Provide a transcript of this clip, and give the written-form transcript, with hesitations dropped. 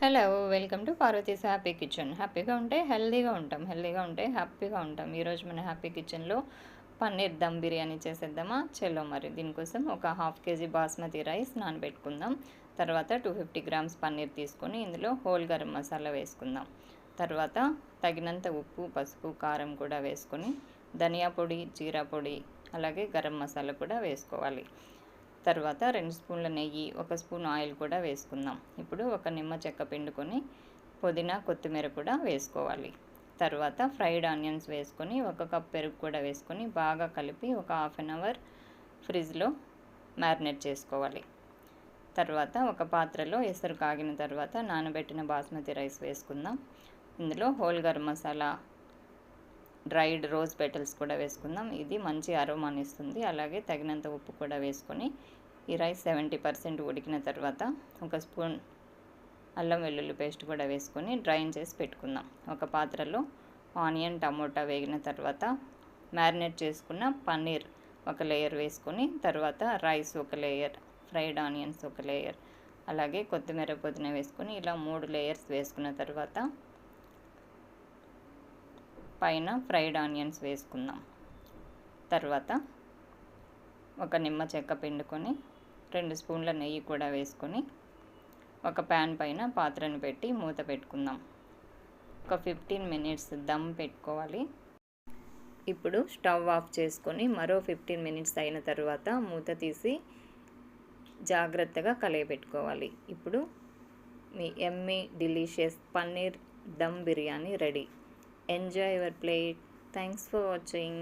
Hello! Welcome to Parvati's happy kitchen. హ్యాపీగా ఉంటే హెల్తీగా ఉంటాం. హెల్తీగా ఉంటే హ్యాపీగా ఉంటాం. ఈరోజు మన హ్యాపీ కిచెన్‌లో పన్నీర్ దమ్ బిర్యానీ చేసేద్దామా? చలో మరి దీనికోసం ఒక హాఫ్ కేజీ బాస్మతి రైస్ నానబెట్టుకుందాం. తర్వాత 250 గ్రామ్స్ పన్నీర్ తీసుకొని ఇందులో హోల్ గరం మసాలా వేసుకుందాం. తర్వాత తగినంత ఉప్పు, పసుపు, కారం కూడా వేసుకొని ధనియా పొడి, జీరా పొడి అలాగే గరం మసాలా కూడా వేసుకోవాలి. తర్వాత 2 స్పూన్ల నెయ్యి, 1 స్పూన్ ఆయిల్ కూడా వేసుకుందాం. ఇప్పుడు ఒక నిమ్మ చెక్క పిండుకొని పుదీనా, కొత్తిమీర కూడా వేసుకోవాలి. తర్వాత ఫ్రైడ్ ఆనియన్స్ వేసుకొని 1 కప్ పెరుగు కూడా వేసుకొని బాగా కలిపి ఒక హాఫ్ అన్ అవర్ ఫ్రిడ్జ్లో మ్యారినేట్ చేసుకోవాలి. తర్వాత ఒక పాత్రలో ఎసరు కాగిన తర్వాత నానబెట్టిన బాస్మతి రైస్ వేసుకుందాం. ఇందులో whole garam masala, dried rose petals కూడా వేసుకుందాం. ఇది మంచి అరోమాని ఇస్తుంది. అలాగే తగినంత ఉప్పు కూడా వేసుకొని ఈ రైస్ 70% ఉడికిన తర్వాత 1 స్పూన్ అల్లం వెల్లుల్లి పేస్ట్ కూడా వేసుకొని డ్రైన్ చేసి పెట్టుకుందాం. ఒక పాత్రలో ఆనియన్, టమోటా వేగిన తర్వాత మ్యారినేట్ చేసుకున్న పన్నీర్ ఒక లేయర్ వేసుకొని తర్వాత రైస్ ఒక లేయర్, ఫ్రైడ్ ఆనియన్స్ ఒక లేయర్, అలాగే కొత్తిమీర, పుదీనా వేసుకొని ఇలా 3 లేయర్స్ వేసుకున్న తర్వాత పైన ఫ్రైడ్ ఆనియన్స్ వేసుకుందాం. తర్వాత ఒక నిమ్మ చెక్క పిండుకొని 2 స్పూన్ల నెయ్యి కూడా వేసుకొని ఒక ప్యాన్ పైన పాత్రను పెట్టి మూత పెట్టుకుందాం. ఒక 15 మినిట్స్ దమ్ పెట్టుకోవాలి. ఇప్పుడు స్టవ్ ఆఫ్ చేసుకొని మరో 15 మినిట్స్ అయిన తర్వాత మూత తీసి జాగ్రత్తగా కలయపెట్టుకోవాలి. ఇప్పుడు మీ yummy delicious paneer dum biryani ready. Enjoy your plate. Thanks for watching.